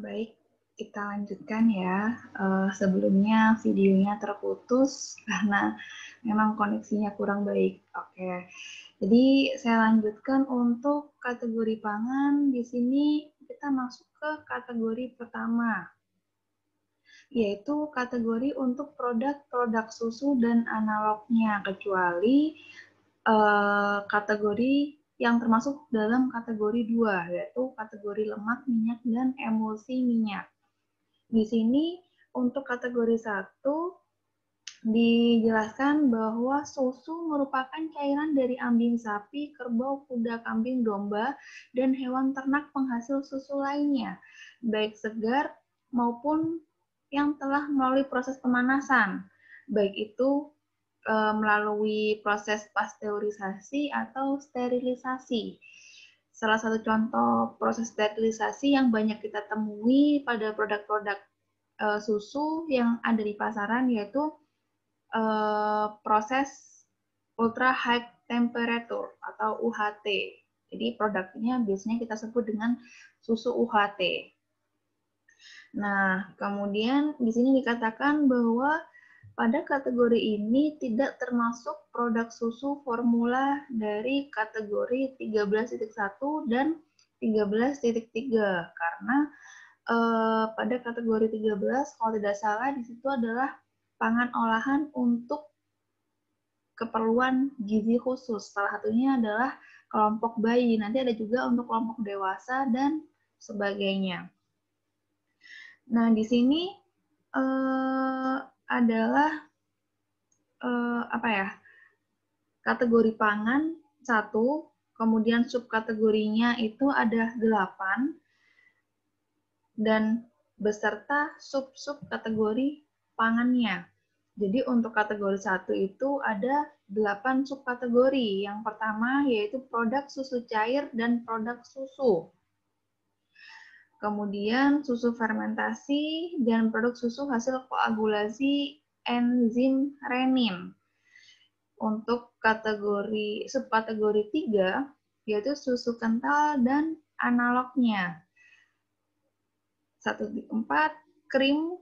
Baik, kita lanjutkan ya. Sebelumnya videonya terputus karena memang koneksinya kurang baik. Oke, jadi saya lanjutkan untuk kategori pangan. Di sini kita masuk ke kategori pertama, yaitu kategori untuk produk-produk susu dan analognya, kecuali kategori yang termasuk dalam kategori 2, yaitu kategori lemak, minyak, dan emulsi minyak. Di sini untuk kategori 1 dijelaskan bahwa susu merupakan cairan dari ambing sapi, kerbau, kuda, kambing, domba, dan hewan ternak penghasil susu lainnya, baik segar maupun yang telah melalui proses pemanasan, baik itu melalui proses pasteurisasi atau sterilisasi. Salah satu contoh proses sterilisasi yang banyak kita temui pada produk-produk susu yang ada di pasaran yaitu proses ultra high temperature atau UHT. Jadi produknya biasanya kita sebut dengan susu UHT. Nah, kemudian di sini dikatakan bahwa pada kategori ini tidak termasuk produk susu formula dari kategori 13.1 dan 13.3 karena pada kategori 13 kalau tidak salah di situ adalah pangan olahan untuk keperluan gizi khusus. Salah satunya adalah kelompok bayi. Nanti ada juga untuk kelompok dewasa dan sebagainya. Nah, di sini adalah kategori pangan 1, kemudian subkategorinya itu ada 8 dan beserta sub-sub kategori pangannya. Jadi untuk kategori 1 itu ada 8 subkategori. Yang pertama yaitu produk susu cair dan produk susu. Kemudian susu fermentasi dan produk susu hasil koagulasi enzim renin. Untuk kategori subkategori 3 yaitu susu kental dan analognya. 1.4 krim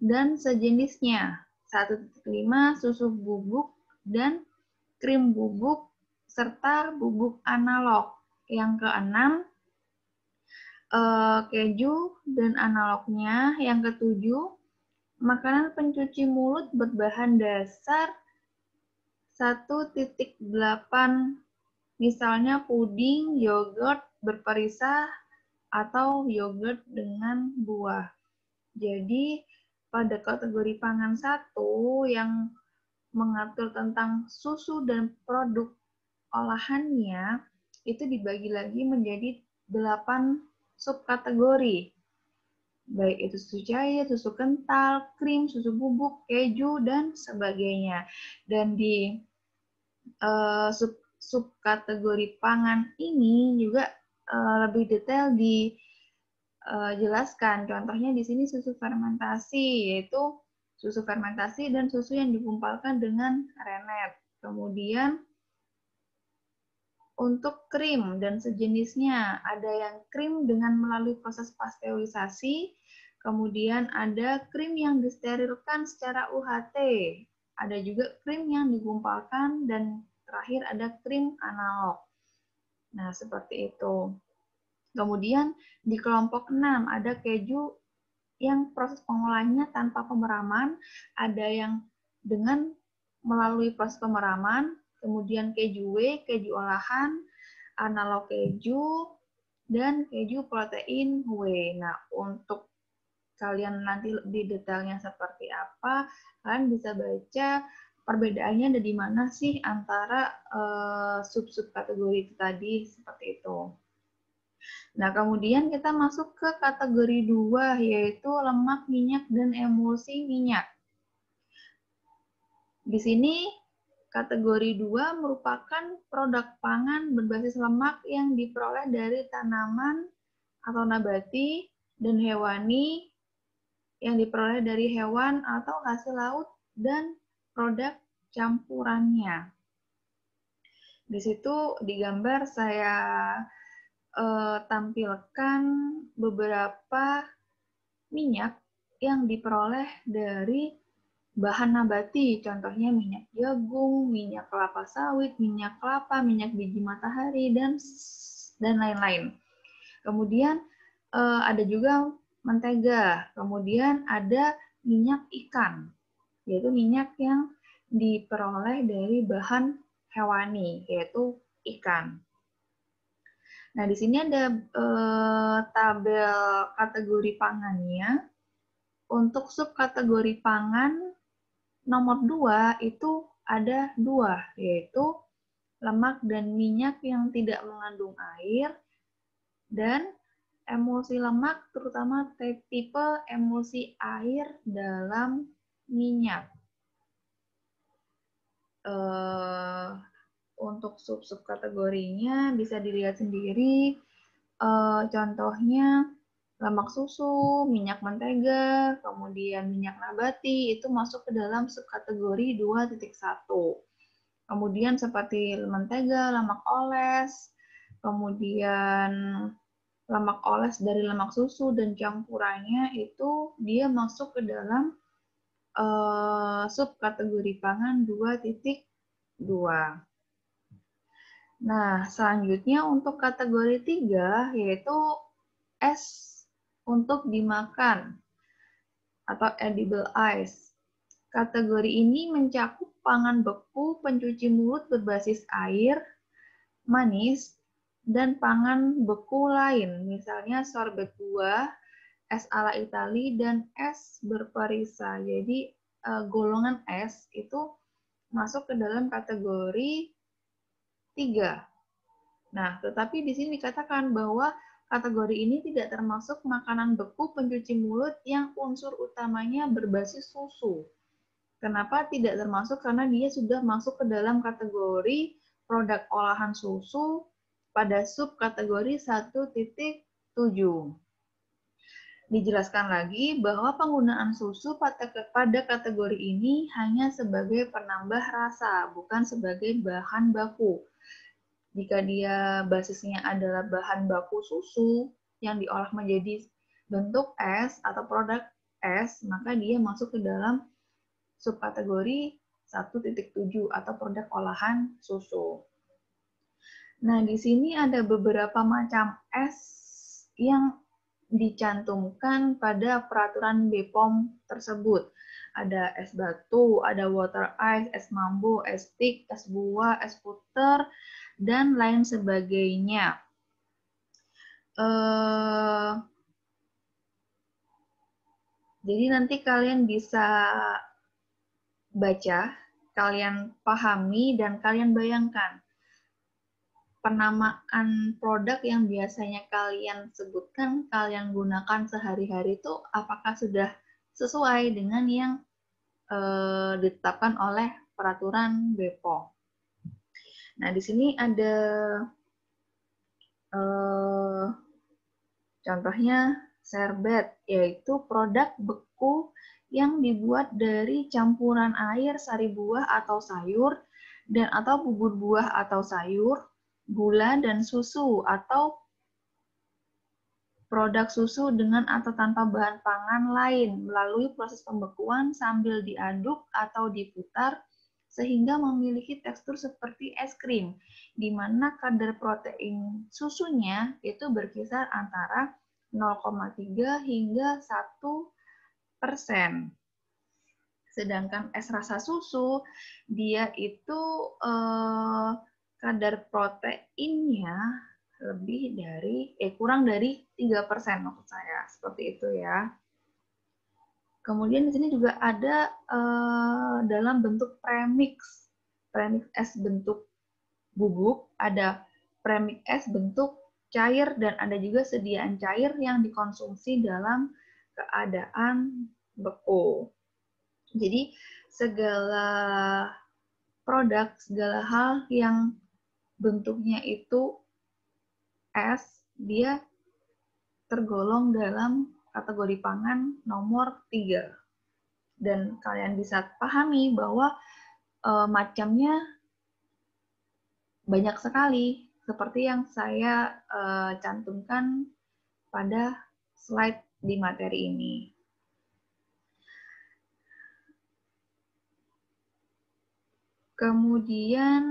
dan sejenisnya. 1.5 susu bubuk dan krim bubuk serta bubuk analog. Yang keenam keju dan analognya. Yang ketujuh makanan pencuci mulut berbahan dasar 1.8 misalnya puding, yogurt berperisah, atau yogurt dengan buah. Jadi pada kategori pangan 1 yang mengatur tentang susu dan produk olahannya itu dibagi lagi menjadi 8 subkategori. Baik itu susu cair, susu kental, krim, susu bubuk, keju, dan sebagainya. Dan di subkategori pangan ini juga lebih detail dijelaskan. Contohnya di sini susu fermentasi, yaitu susu fermentasi dan susu yang digumpalkan dengan rennet. Kemudian untuk krim dan sejenisnya, ada yang krim dengan melalui proses pasteurisasi, kemudian ada krim yang disterilkan secara UHT, ada juga krim yang digumpalkan, dan terakhir ada krim analog. Nah, seperti itu. Kemudian di kelompok 6 ada keju yang proses pengolahannya tanpa pemeraman, ada yang dengan melalui proses pemeraman, kemudian keju W, keju olahan, analog keju, dan keju protein W. Nah, untuk kalian nanti lebih detailnya seperti apa, kalian bisa baca perbedaannya ada di mana sih antara sub-sub kategori itu tadi, seperti itu. Nah, kemudian kita masuk ke kategori 2, yaitu lemak, minyak, dan emulsi minyak. Di sini, kategori 2 merupakan produk pangan berbasis lemak yang diperoleh dari tanaman atau nabati dan hewani yang diperoleh dari hewan atau hasil laut dan produk campurannya. Di situ di gambar saya tampilkan beberapa minyak yang diperoleh dari bahan nabati, contohnya minyak jagung, minyak kelapa sawit, minyak kelapa, minyak biji matahari, dan lain-lain. Kemudian ada juga mentega, kemudian ada minyak ikan, yaitu minyak yang diperoleh dari bahan hewani, yaitu ikan. Nah, di sini ada tabel kategori pangannya. Untuk subkategori pangan nomor 2 itu ada 2, yaitu lemak dan minyak yang tidak mengandung air, dan emulsi lemak, terutama tipe emulsi air dalam minyak. Untuk subkategorinya bisa dilihat sendiri, contohnya lemak susu, minyak mentega, kemudian minyak nabati, itu masuk ke dalam subkategori 2.1. Kemudian seperti mentega, lemak oles, kemudian lemak oles dari lemak susu dan campurannya itu dia masuk ke dalam subkategori pangan 2.2. Nah, selanjutnya untuk kategori 3 yaitu es untuk dimakan atau edible ice. Kategori ini mencakup pangan beku, pencuci mulut berbasis air, manis, dan pangan beku lain, misalnya sorbet buah, es ala Itali, dan es berperisa. Jadi golongan es itu masuk ke dalam kategori 3. Nah, tetapi di sini dikatakan bahwa kategori ini tidak termasuk makanan beku pencuci mulut yang unsur utamanya berbasis susu. Kenapa tidak termasuk? Karena dia sudah masuk ke dalam kategori produk olahan susu pada subkategori 1.7. Dijelaskan lagi bahwa penggunaan susu pada kategori ini hanya sebagai penambah rasa, bukan sebagai bahan baku. Jika dia basisnya adalah bahan baku susu yang diolah menjadi bentuk es atau produk es, maka dia masuk ke dalam subkategori 1.7 atau produk olahan susu. Nah, di sini ada beberapa macam es yang dicantumkan pada peraturan BPOM tersebut. Ada es batu, ada water ice, es mambo, es stick, es buah, es puter, dan lain sebagainya. Jadi nanti kalian bisa baca, kalian pahami, dan kalian bayangkan penamaan produk yang biasanya kalian sebutkan, kalian gunakan sehari-hari itu apakah sudah sesuai dengan yang ditetapkan oleh peraturan BPOM. Nah, di sini ada contohnya serbet, yaitu produk beku yang dibuat dari campuran air, sari buah atau sayur, dan atau bubur buah atau sayur, gula, dan susu, atau produk susu dengan atau tanpa bahan pangan lain melalui proses pembekuan sambil diaduk atau diputar sehingga memiliki tekstur seperti es krim, di mana kadar protein susunya itu berkisar antara 0,3 hingga 1%. Sedangkan es rasa susu, dia itu kadar proteinnya kurang dari 3% maksud saya, seperti itu ya. Kemudian di sini juga ada dalam bentuk premix es bentuk bubuk, ada premix es bentuk cair, dan ada juga sediaan cair yang dikonsumsi dalam keadaan beku. Jadi segala produk, segala hal yang bentuknya itu es, dia tergolong dalam kategori pangan nomor 3. Dan kalian bisa pahami bahwa macamnya banyak sekali, seperti yang saya cantumkan pada slide di materi ini. Kemudian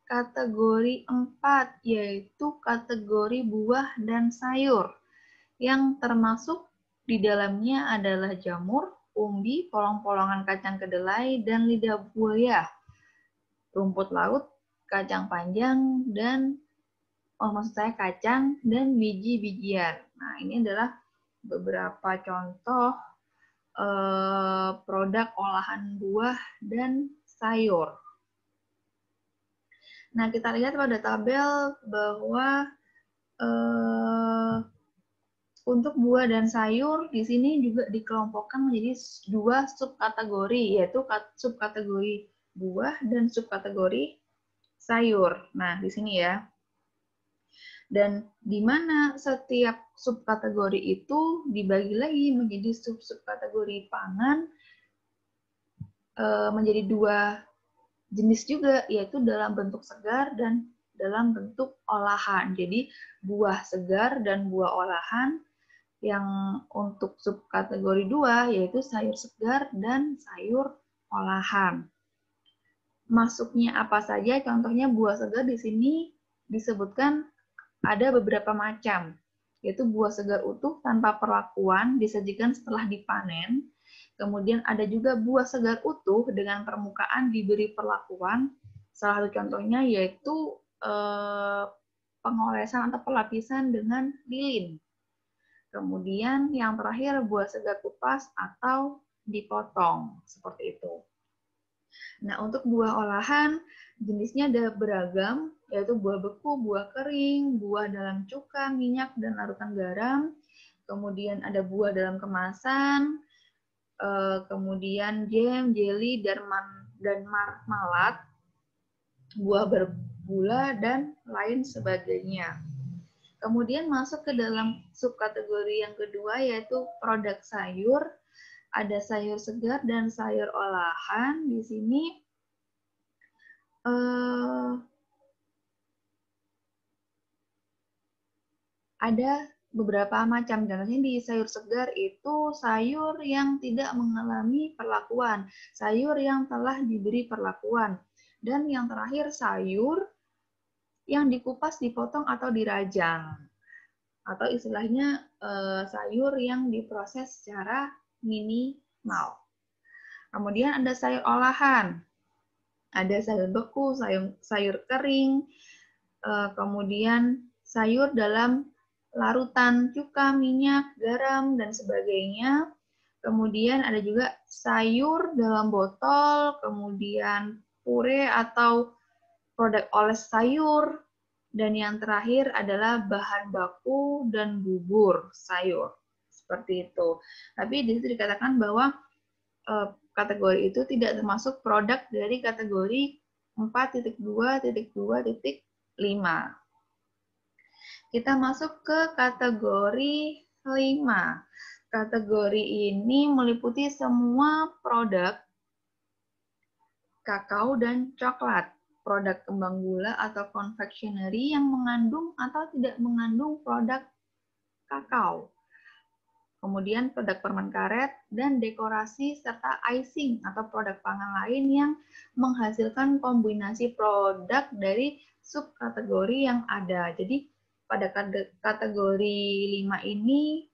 kategori 4 yaitu kategori buah dan sayur yang termasuk di dalamnya adalah jamur, umbi, polong-polongan kacang kedelai, dan lidah buaya, rumput laut, kacang panjang, dan maksud saya kacang dan biji-bijian. Nah, ini adalah beberapa contoh produk olahan buah dan sayur. Nah, kita lihat pada tabel bahwa untuk buah dan sayur di sini juga dikelompokkan menjadi dua subkategori, yaitu subkategori buah dan subkategori sayur. Nah, di sini ya. Dan di mana setiap subkategori itu dibagi lagi menjadi subkategori pangan menjadi dua jenis juga, yaitu dalam bentuk segar dan dalam bentuk olahan. Jadi buah segar dan buah olahan. Yang untuk subkategori 2 yaitu sayur segar dan sayur olahan. Masuknya apa saja? Contohnya buah segar di sini disebutkan ada beberapa macam, yaitu buah segar utuh tanpa perlakuan disajikan setelah dipanen. Kemudian ada juga buah segar utuh dengan permukaan diberi perlakuan. Salah satu contohnya yaitu pengolesan atau pelapisan dengan lilin. Kemudian yang terakhir buah segar kupas atau dipotong, seperti itu. Nah, untuk buah olahan, jenisnya ada beragam, yaitu buah beku, buah kering, buah dalam cuka, minyak, dan larutan garam. Kemudian ada buah dalam kemasan, kemudian jam, jelly, dan marmalat, buah bergula, dan lain sebagainya. Kemudian masuk ke dalam subkategori yang kedua yaitu produk sayur. Ada sayur segar dan sayur olahan. Di sini ada beberapa macam. Contohnya di sayur segar itu sayur yang tidak mengalami perlakuan, sayur yang telah diberi perlakuan. Dan yang terakhir sayur yang dikupas, dipotong, atau dirajang. Atau istilahnya sayur yang diproses secara minimal. Kemudian ada sayur olahan. Ada sayur beku, sayur kering, kemudian sayur dalam larutan cuka, minyak, garam, dan sebagainya. Kemudian ada juga sayur dalam botol, kemudian puree atau produk oles sayur, dan yang terakhir adalah bahan baku dan bubur sayur. Seperti itu. Tapi di situ dikatakan bahwa kategori itu tidak termasuk produk dari kategori 4.2.2.5. Kita masuk ke kategori 5. Kategori ini meliputi semua produk kakao dan coklat, produk kembang gula atau confectionery yang mengandung atau tidak mengandung produk kakao. Kemudian produk permen karet dan dekorasi serta icing atau produk pangan lain yang menghasilkan kombinasi produk dari subkategori yang ada. Jadi pada kategori 5 ini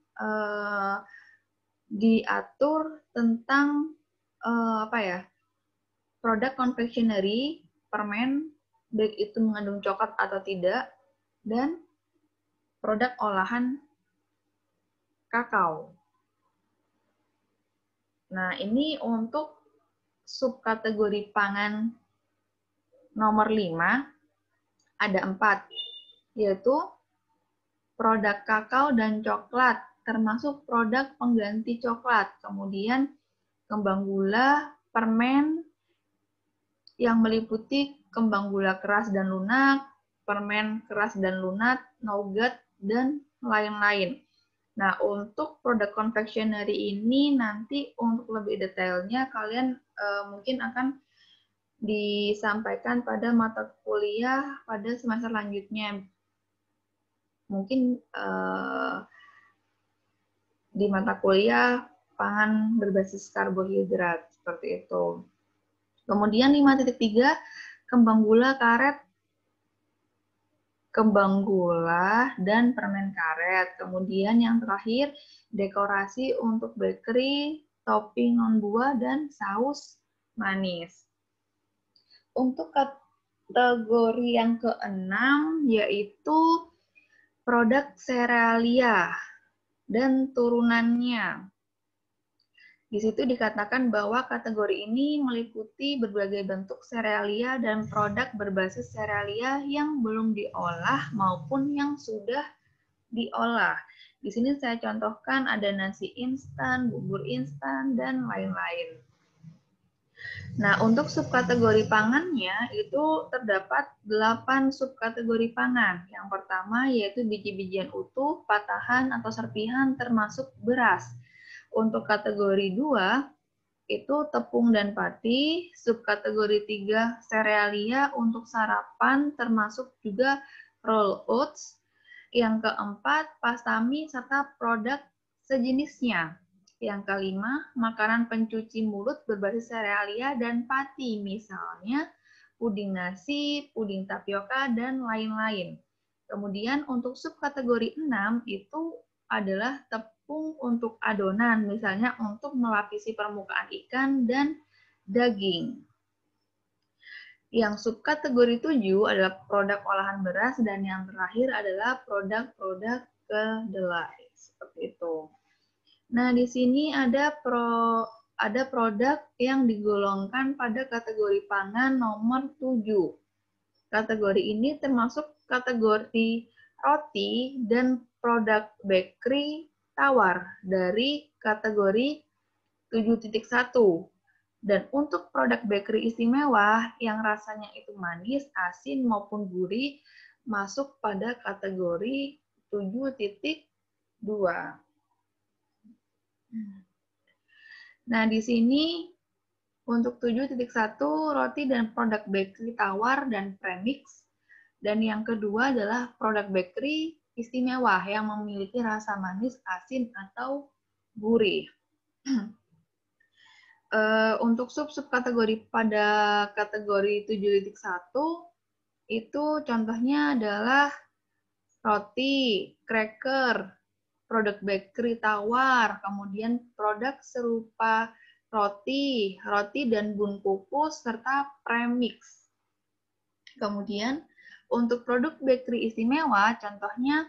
diatur tentang produk confectionery, permen, baik itu mengandung coklat atau tidak, dan produk olahan kakao. Nah, ini untuk subkategori pangan nomor 5, ada 4, yaitu produk kakao dan coklat, termasuk produk pengganti coklat, kemudian kembang gula, permen, yang meliputi kembang gula keras dan lunak, permen keras dan lunak, nougat, dan lain-lain. Nah, untuk produk confectionery ini nanti untuk lebih detailnya kalian mungkin akan disampaikan pada mata kuliah pada semester lanjutnya. Mungkin di mata kuliah pangan berbasis karbohidrat, seperti itu. Kemudian 5.3, kembang gula, karet, kembang gula, dan permen karet. Kemudian yang terakhir, dekorasi untuk bakery, topping non-buah, dan saus manis. Untuk kategori yang keenam, yaitu produk serealia dan turunannya. Di situ dikatakan bahwa kategori ini meliputi berbagai bentuk serealia dan produk berbasis serealia yang belum diolah maupun yang sudah diolah. Di sini saya contohkan ada nasi instan, bubur instan, dan lain-lain. Nah, untuk subkategori pangannya itu terdapat 8 subkategori pangan. Yang pertama yaitu biji-bijian utuh, patahan, atau serpihan termasuk beras. Untuk kategori 2 itu tepung dan pati, subkategori 3 serealia untuk sarapan termasuk juga roll oats, yang keempat pasta mie serta produk sejenisnya. Yang kelima, makanan pencuci mulut berbasis serealia dan pati, misalnya puding nasi, puding tapioka, dan lain-lain. Kemudian untuk subkategori 6 itu adalah tepung untuk adonan, misalnya untuk melapisi permukaan ikan dan daging. Yang subkategori 7 adalah produk olahan beras, dan yang terakhir adalah produk-produk kedelai. Seperti itu. Nah, di sini ada produk yang digolongkan pada kategori pangan nomor 7. Kategori ini termasuk kategori roti dan produk bakery tawar dari kategori 7.1. Dan untuk produk bakery istimewa yang rasanya itu manis, asin, maupun gurih masuk pada kategori 7.2. Nah, di sini untuk 7.1 roti dan produk bakery tawar dan premix. Dan yang kedua adalah produk bakery istimewa yang memiliki rasa manis, asin, atau gurih. Untuk sub-kategori pada kategori 7.1 itu contohnya adalah roti, cracker, produk bakery tawar, kemudian produk serupa roti dan bun kukus, serta premix. Kemudian untuk produk bakery istimewa, contohnya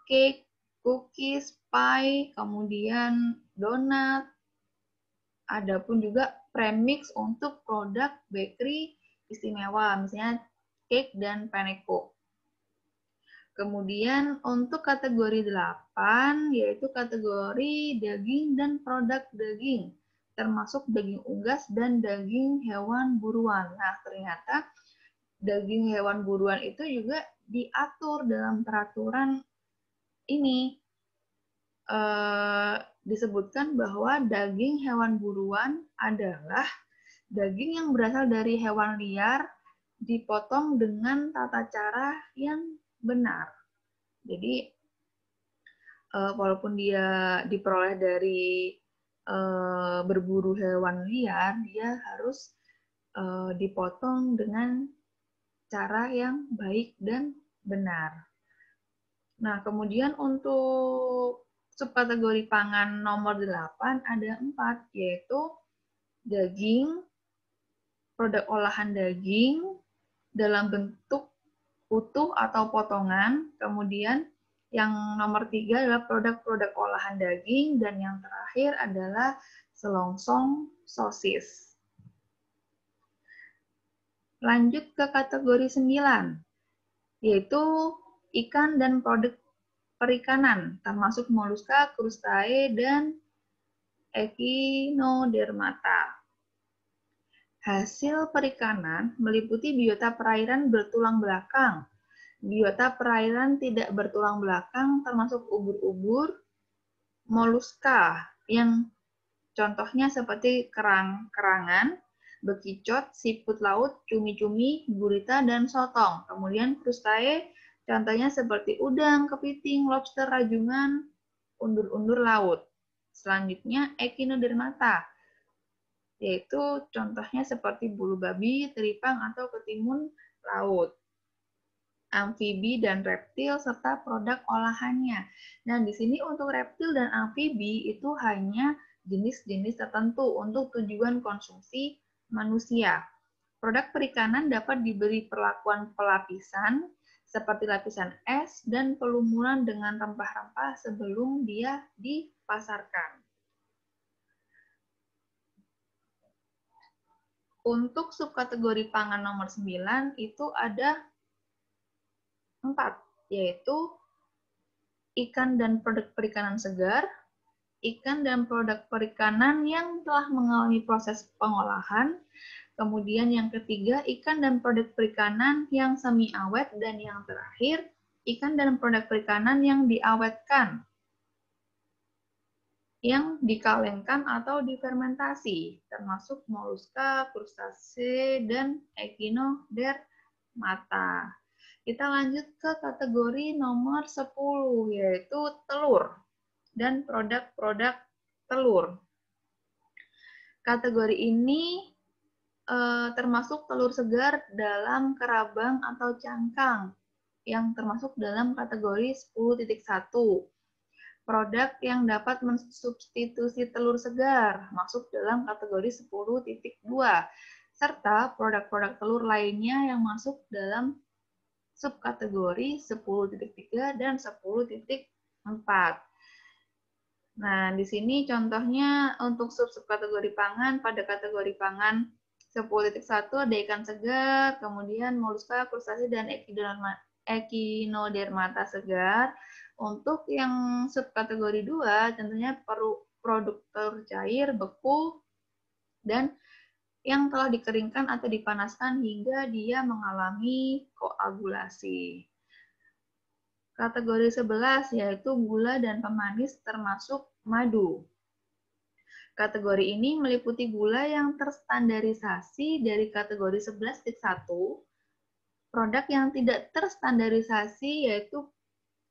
cake, cookies, pie, kemudian donat. Adapun juga premix untuk produk bakery istimewa, misalnya cake dan paneko. Kemudian untuk kategori 8, yaitu kategori daging dan produk daging, termasuk daging unggas dan daging hewan buruan. Nah, ternyata daging hewan buruan itu juga diatur dalam peraturan ini. Disebutkan bahwa daging hewan buruan adalah daging yang berasal dari hewan liar dipotong dengan tata cara yang benar. Jadi walaupun dia diperoleh dari berburu hewan liar, dia harus dipotong dengan cara yang baik dan benar. Nah, kemudian untuk subkategori pangan nomor 8 ada 4, yaitu daging, produk olahan daging dalam bentuk utuh atau potongan, kemudian yang nomor 3 adalah produk-produk olahan daging, dan yang terakhir adalah selongsong sosis. Lanjut ke kategori 9, yaitu ikan dan produk perikanan, termasuk moluska, krustae, dan echinodermata. Hasil perikanan meliputi biota perairan bertulang belakang, biota perairan tidak bertulang belakang termasuk ubur-ubur, moluska yang contohnya seperti kerang-kerangan, bekicot, siput laut, cumi-cumi, gurita, dan sotong. Kemudian krustae contohnya seperti udang, kepiting, lobster rajungan, undur-undur laut. Selanjutnya Echinodermata, yaitu contohnya seperti bulu babi, teripang, atau ketimun laut. Amfibi dan reptil serta produk olahannya. Nah, di sini untuk reptil dan amfibi itu hanya jenis-jenis tertentu untuk tujuan konsumsi manusia. Produk perikanan dapat diberi perlakuan pelapisan seperti lapisan es dan pelumuran dengan rempah-rempah sebelum dia dipasarkan. Untuk subkategori pangan nomor 9 itu ada 4, yaitu ikan dan produk perikanan segar, ikan dan produk perikanan yang telah mengalami proses pengolahan, kemudian yang ketiga, ikan dan produk perikanan yang semi awet, dan yang terakhir, ikan dan produk perikanan yang diawetkan, yang dikalengkan atau difermentasi, termasuk moluska, krustase, dan echinodermata. Kita lanjut ke kategori nomor 10, yaitu telur dan produk-produk telur. Kategori ini termasuk telur segar dalam kerabang atau cangkang, yang termasuk dalam kategori 10.1. Produk yang dapat mensubstitusi telur segar masuk dalam kategori 10.2, serta produk-produk telur lainnya yang masuk dalam subkategori 10.3 dan 10.4. Nah, di sini contohnya untuk subkategori pangan, pada kategori pangan 10.1 ada ikan segar, kemudian moluska, krustase, dan echinodermata segar. Untuk yang subkategori 2, tentunya produk telur cair, beku, dan yang telah dikeringkan atau dipanaskan hingga dia mengalami koagulasi. Kategori 11 yaitu gula dan pemanis termasuk madu. Kategori ini meliputi gula yang terstandarisasi dari kategori 11.1, produk yang tidak terstandarisasi yaitu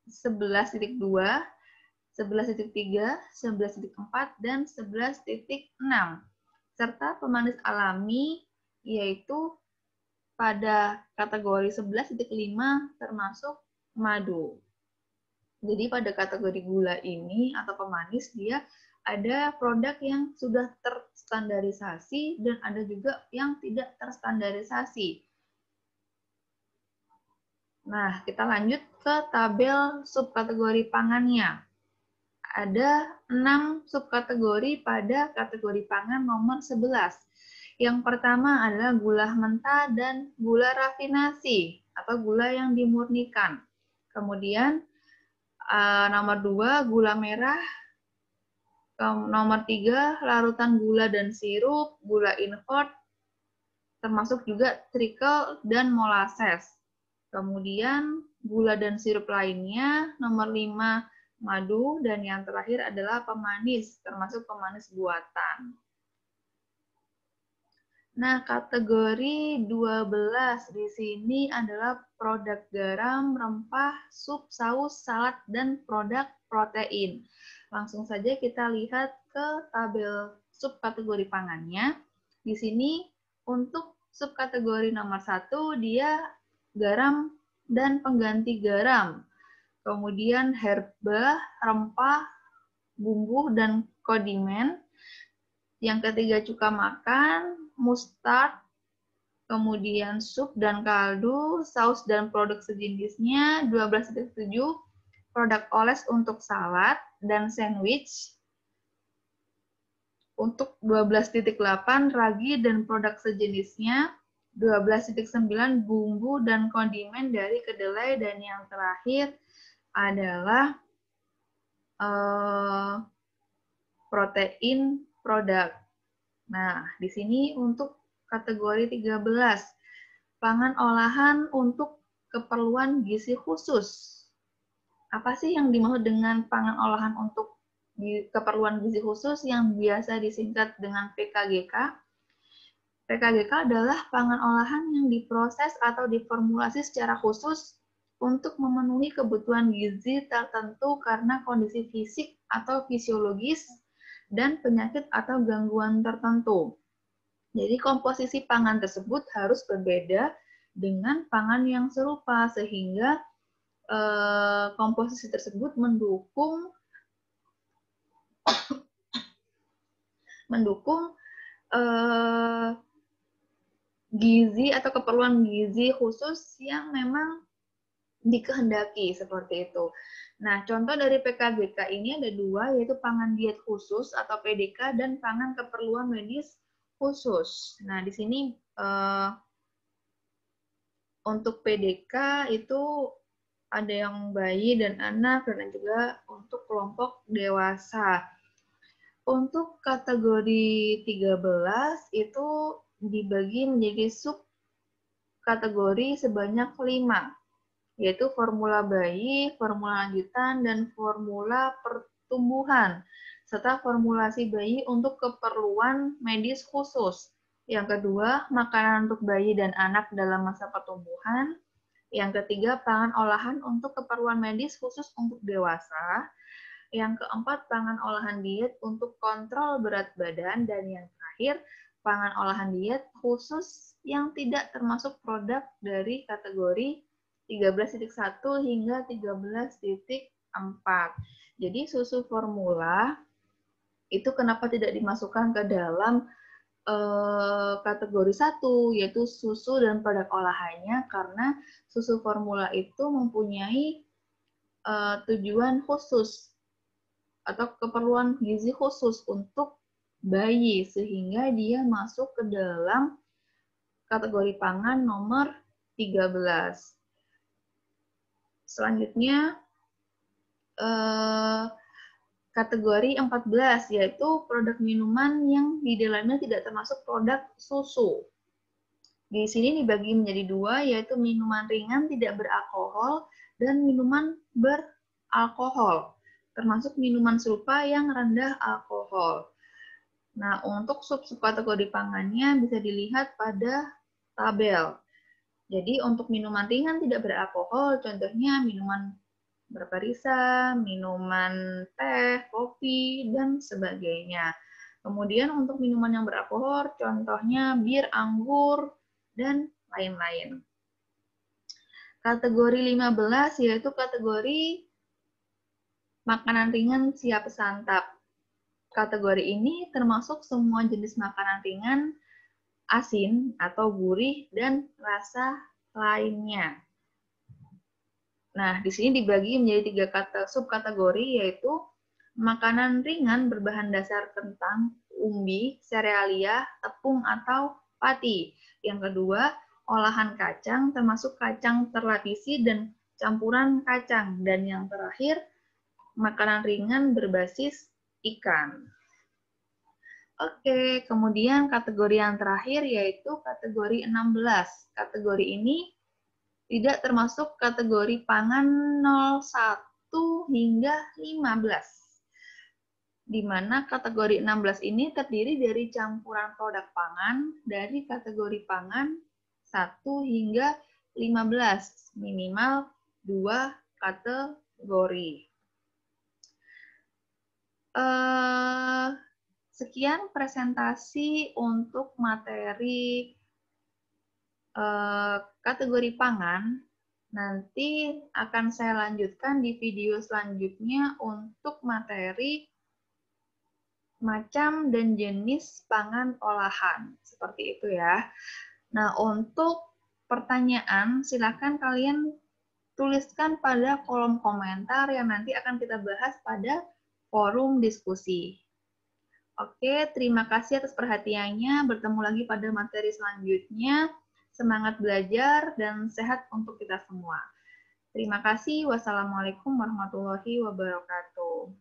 11.2, 11.3, 11.4, dan 11.6, serta pemanis alami yaitu pada kategori 11.5 termasuk madu. Jadi pada kategori gula ini atau pemanis dia ada produk yang sudah terstandarisasi dan ada juga yang tidak terstandarisasi. Nah, kita lanjut ke tabel subkategori pangannya. Ada 6 subkategori pada kategori pangan nomor 11. Yang pertama adalah gula mentah dan gula rafinasi atau gula yang dimurnikan. Kemudian nomor 2 gula merah, nomor 3 larutan gula dan sirup, gula invert, termasuk juga trikel dan molasses. Kemudian gula dan sirup lainnya, nomor 5 madu, dan yang terakhir adalah pemanis, termasuk pemanis buatan. Nah, kategori 12 di sini adalah produk garam, rempah, sup, saus, salad, dan produk protein. Langsung saja kita lihat ke tabel subkategori pangannya. Di sini untuk subkategori nomor 1 dia garam dan pengganti garam. Kemudian herba, rempah, bumbu, dan kondimen. Yang ketiga cuka makan, mustard, kemudian sup dan kaldu, saus dan produk sejenisnya, 12.7, produk oles untuk salad dan sandwich. Untuk 12.8, ragi dan produk sejenisnya, 12.9, bumbu dan kondimen dari kedelai, dan yang terakhir adalah protein produk. Nah, di sini untuk kategori 13, pangan olahan untuk keperluan gizi khusus. Apa sih yang dimaksud dengan pangan olahan untuk keperluan gizi khusus yang biasa disingkat dengan PKGK? PKGK adalah pangan olahan yang diproses atau diformulasi secara khusus untuk memenuhi kebutuhan gizi tertentu karena kondisi fisik atau fisiologis dan penyakit atau gangguan tertentu. Jadi komposisi pangan tersebut harus berbeda dengan pangan yang serupa sehingga komposisi tersebut mendukung gizi atau keperluan gizi khusus yang memang dikehendaki seperti itu. Nah, contoh dari PKGK ini ada dua, yaitu pangan diet khusus atau PDK dan pangan keperluan medis khusus. Nah, di sini untuk PDK itu ada yang bayi dan anak, dan juga untuk kelompok dewasa. Untuk kategori 13 itu dibagi menjadi sub kategori sebanyak 5, yaitu formula bayi, formula lanjutan, dan formula pertumbuhan, serta formulasi bayi untuk keperluan medis khusus. Yang kedua, makanan untuk bayi dan anak dalam masa pertumbuhan. Yang ketiga, pangan olahan untuk keperluan medis khusus untuk dewasa. Yang keempat, pangan olahan diet untuk kontrol berat badan. Dan yang terakhir, pangan olahan diet khusus yang tidak termasuk produk dari kategori 13.1 hingga 13.4. Jadi susu formula itu kenapa tidak dimasukkan ke dalam kategori 1, yaitu susu dan produk olahannya, karena susu formula itu mempunyai tujuan khusus atau keperluan gizi khusus untuk bayi, sehingga dia masuk ke dalam kategori pangan nomor 13. Selanjutnya, kategori 14, yaitu produk minuman yang di dalamnya tidak termasuk produk susu. Di sini dibagi menjadi dua, yaitu minuman ringan tidak beralkohol dan minuman beralkohol, termasuk minuman serupa yang rendah alkohol. Nah, untuk sub-kategori pangannya bisa dilihat pada tabel. Jadi, untuk minuman ringan tidak beralkohol, contohnya minuman berperisa, minuman teh, kopi, dan sebagainya. Kemudian untuk minuman yang beralkohol, contohnya bir, anggur, dan lain-lain. Kategori 15 yaitu kategori makanan ringan siap santap. Kategori ini termasuk semua jenis makanan ringan, asin atau gurih, dan rasa lainnya. Nah, di sini dibagi menjadi 3 subkategori, yaitu makanan ringan berbahan dasar kentang, umbi, serealia, tepung, atau pati. Yang kedua, olahan kacang, termasuk kacang terlapisi dan campuran kacang. Dan yang terakhir, makanan ringan berbasis ikan. Oke, kemudian kategori yang terakhir yaitu kategori 16. Kategori ini tidak termasuk kategori pangan 01 hingga 15. Di mana kategori 16 ini terdiri dari campuran produk pangan dari kategori pangan 1 hingga 15, minimal 2 kategori. Sekian presentasi untuk materi kategori pangan. Nanti akan saya lanjutkan di video selanjutnya untuk materi macam dan jenis pangan olahan. Seperti itu ya. Nah, untuk pertanyaan, silakan kalian tuliskan pada kolom komentar yang nanti akan kita bahas pada forum diskusi. Oke, terima kasih atas perhatiannya. Bertemu lagi pada materi selanjutnya. Semangat belajar dan sehat untuk kita semua. Terima kasih. Wassalamualaikum warahmatullahi wabarakatuh.